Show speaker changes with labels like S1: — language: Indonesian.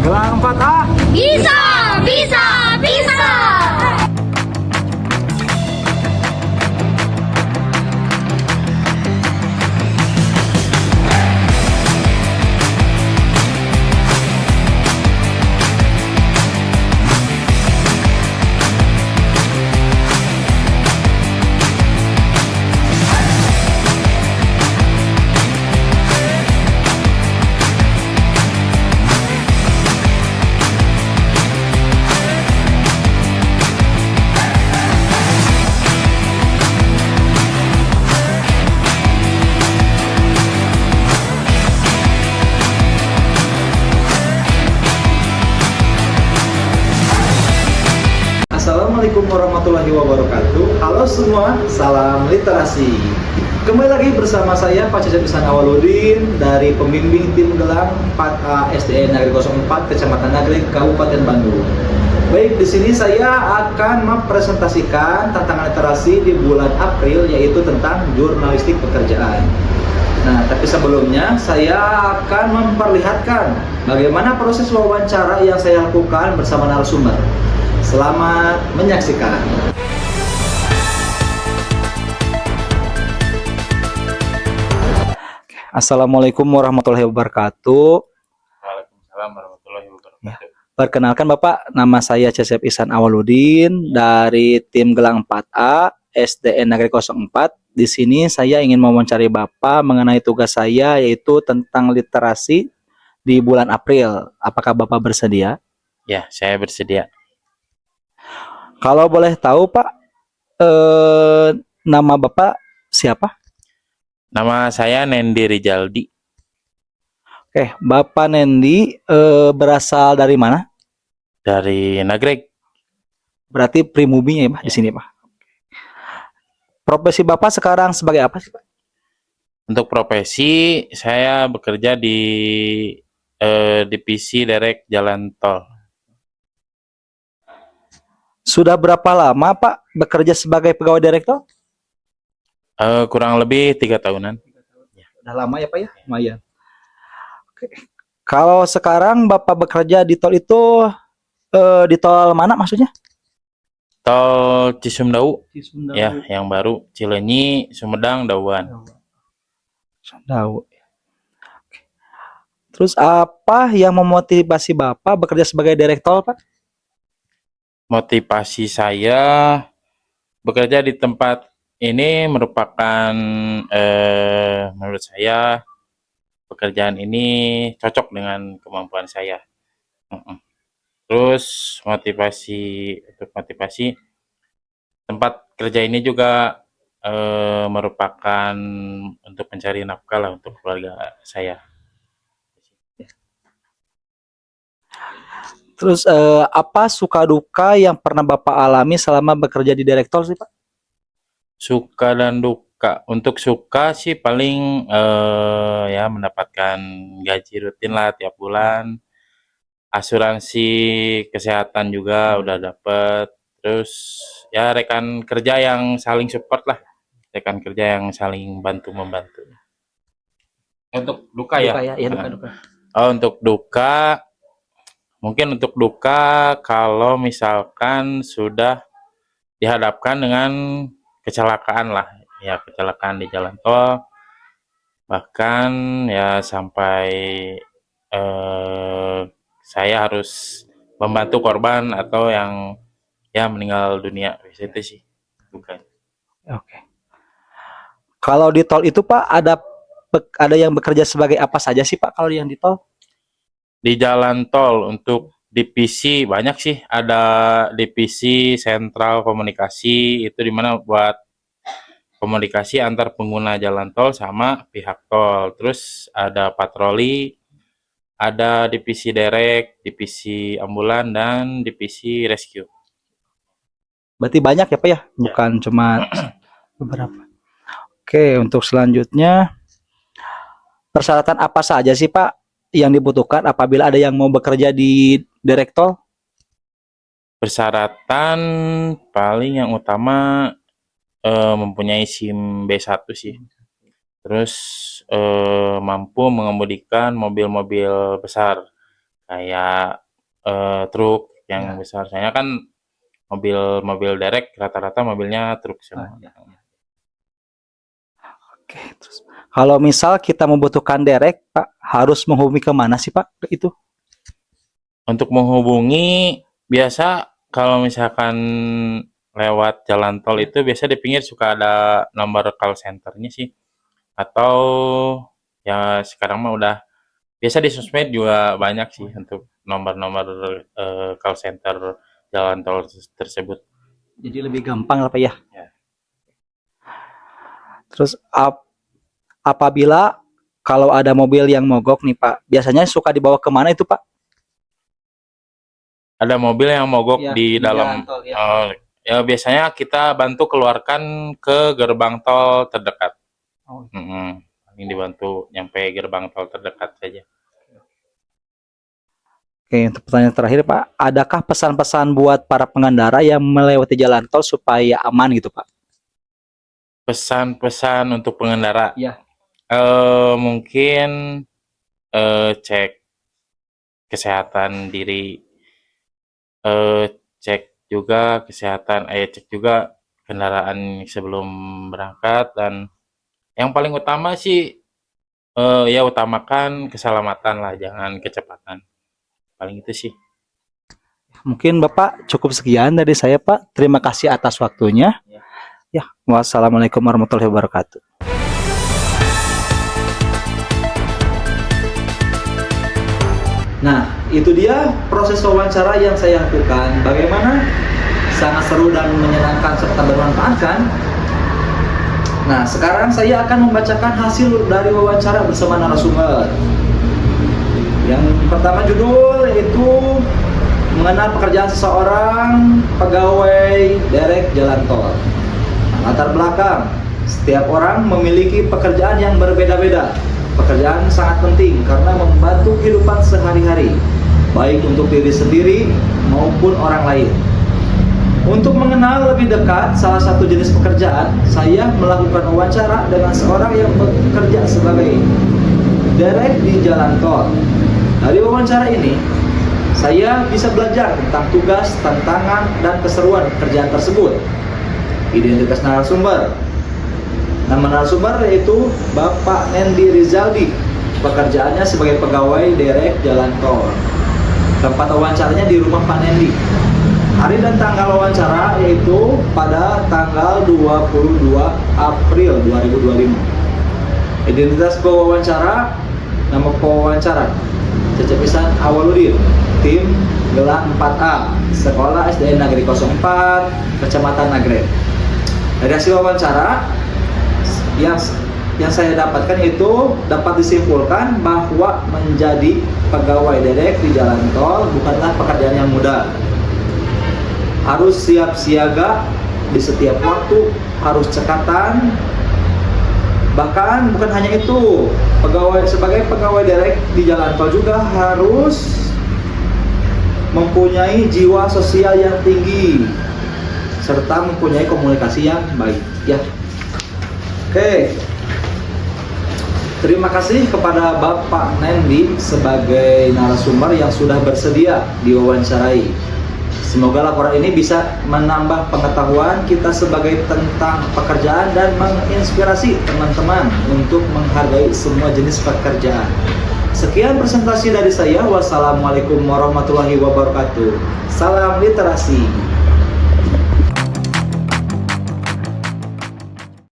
S1: Gelang 4A.
S2: Bisa, bisa, bisa.
S1: Assalamualaikum warahmatullahi wabarakatuh. Halo semua, salam literasi. Kembali lagi bersama saya Pak Cecep Ihsan Awaludin dari pembimbing tim Gelang 4A SDN Negeri 04 Kecamatan Nagreg Kabupaten Bandung. Baik, di sini saya akan mempresentasikan tantangan literasi di bulan April, yaitu tentang jurnalistik pekerjaan. Nah, tapi sebelumnya saya akan memperlihatkan bagaimana proses wawancara yang saya lakukan bersama narasumber. Selamat menyaksikan. Assalamualaikum warahmatullahi wabarakatuh.
S3: Waalaikumsalam warahmatullahi wabarakatuh.
S1: Perkenalkan Bapak, nama saya Cecep Ihsan Awaludin dari tim Gelang 4A SDN Negeri 04. Di sini saya ingin mewawancari Bapak mengenai tugas saya, yaitu tentang literasi di bulan April. Apakah Bapak bersedia?
S3: Ya, saya bersedia.
S1: Kalau boleh tahu Pak, nama Bapak siapa?
S3: Nama saya Nendi Rijaldi.
S1: Oke, Bapak Nendi berasal dari mana?
S3: Dari Nagreg.
S1: Berarti primubinya ya Pak di sini Pak. Profesi Bapak sekarang sebagai apa sih Pak?
S3: Untuk profesi, saya bekerja di divisi derek jalan tol.
S1: Sudah berapa lama Pak bekerja sebagai pegawai direktur?
S3: Kurang lebih 3 tahunan.
S1: Udah lama ya Pak ya? Lumayan. Oke. Kalau sekarang Bapak bekerja di tol itu di tol mana maksudnya?
S3: Tol Cisumdawu,
S1: Sunda.
S3: ya, yang baru. Cileunyi, Sumedang, Dauan.
S1: Sunda. Terus apa yang memotivasi Bapak bekerja sebagai direktur Pak?
S3: Motivasi saya bekerja di tempat ini merupakan menurut saya pekerjaan ini cocok dengan kemampuan saya. Terus motivasi tempat kerja ini juga merupakan untuk mencari nafkah lah untuk keluarga saya.
S1: Terus apa suka duka yang pernah Bapak alami selama bekerja di direktur sih Pak?
S3: Suka dan duka. Untuk suka sih paling ya mendapatkan gaji rutin lah tiap bulan. Asuransi kesehatan juga udah dapet. Terus ya rekan kerja yang saling support lah. Rekan kerja yang saling bantu-membantu. Untuk duka ya?
S1: Duka ya, iya duka.
S3: Oh, untuk duka, mungkin untuk duka kalau misalkan sudah dihadapkan dengan kecelakaan lah. Ya, kecelakaan di jalan tol. Bahkan ya sampai saya harus membantu korban atau yang ya meninggal dunia. Itu sih bukan.
S1: Oke. Kalau di tol itu Pak ada yang bekerja sebagai apa saja sih Pak kalau yang di tol?
S3: Di jalan tol untuk divisi banyak sih, ada divisi sentral komunikasi, itu dimana buat komunikasi antar pengguna jalan tol sama pihak tol. Terus ada patroli, ada divisi derek, divisi ambulan, dan divisi rescue.
S1: Berarti banyak ya Pak ya? Bukan cuma beberapa. Oke, untuk selanjutnya persyaratan apa saja sih Pak yang dibutuhkan apabila ada yang mau bekerja di direktur?
S3: Persyaratan paling yang utama mempunyai SIM B1 sih. Terus mampu mengemudikan mobil-mobil besar kayak truk yang
S1: Ya.
S3: besar. Soalnya kan mobil derek rata-rata mobilnya truk semua.
S1: Ya. Oke, terus kalau misal kita membutuhkan derek, Pak, harus menghubungi kemana sih, Pak? Itu?
S3: Untuk menghubungi biasa kalau misalkan lewat jalan tol itu biasa di pinggir suka ada nomor call centernya sih. Atau ya sekarang mah udah biasa di sosmed juga banyak sih untuk nomor-nomor call center jalan tol tersebut.
S1: Jadi lebih gampang lah, Pak, ya.
S3: Ya.
S1: Terus apabila kalau ada mobil yang mogok nih, Pak, biasanya suka dibawa kemana itu, Pak?
S3: Ada mobil yang mogok
S1: Ya,
S3: di dalam
S1: jalan tol, ya.
S3: ya biasanya kita bantu keluarkan ke gerbang tol terdekat.
S1: Oh.
S3: Paling dibantu nyampe gerbang tol terdekat saja.
S1: Oke, untuk pertanyaan terakhir, Pak, adakah pesan-pesan buat para pengendara yang melewati jalan tol supaya aman gitu, Pak?
S3: Pesan-pesan untuk pengendara.
S1: Ya.
S3: Mungkin cek kesehatan diri, cek juga kesehatan, cek juga kendaraan sebelum berangkat, dan yang paling utama sih ya utamakan keselamatan lah, jangan kecepatan. Paling itu sih.
S1: Mungkin Bapak cukup sekian dari saya, Pak. Terima kasih atas waktunya. Ya, wassalamualaikum warahmatullahi wabarakatuh. Nah, itu dia proses wawancara yang saya lakukan. Bagaimana? Sangat seru dan menyenangkan serta bermanfaat kan? Nah, sekarang saya akan membacakan hasil dari wawancara bersama narasumber. Yang pertama judul yaitu mengenal pekerjaan seseorang pegawai derek jalan tol. Latar belakang, setiap orang memiliki pekerjaan yang berbeda-beda. Pekerjaan sangat penting karena membantu kehidupan sehari-hari, baik untuk diri sendiri maupun orang lain. Untuk mengenal lebih dekat salah satu jenis pekerjaan, saya melakukan wawancara dengan seorang yang bekerja sebagai derek di jalan tol. Dari wawancara ini, saya bisa belajar tentang tugas, tantangan, dan keseruan pekerjaan tersebut. Identitas narasumber. Nama narasumber yaitu Bapak Nendi Rizaldi. Pekerjaannya sebagai pegawai derek jalan tol. Tempat wawancaranya di rumah Pak Nendi. Hari dan tanggal wawancara yaitu pada tanggal 22 April 2025. Identitas pewawancara, nama pewawancara Cecep Ihsan Awaludin, tim Gelang 4A, Sekolah SDN Negeri 04, Kecamatan Nagrek. Dari hasil wawancara yang saya dapatkan itu dapat disimpulkan bahwa menjadi pegawai derek di jalan tol bukanlah pekerjaan yang mudah. Harus siap siaga di setiap waktu, harus cekatan. Bahkan bukan hanya itu, sebagai pegawai derek di jalan tol juga harus mempunyai jiwa sosial yang tinggi serta mempunyai komunikasi yang baik, ya. Oke. Terima kasih kepada Bapak Nendi sebagai narasumber yang sudah bersedia diwawancarai. Semoga laporan ini bisa menambah pengetahuan kita sebagai tentang pekerjaan dan menginspirasi teman-teman untuk menghargai semua jenis pekerjaan. Sekian presentasi dari saya. Wassalamualaikum warahmatullahi wabarakatuh. Salam literasi.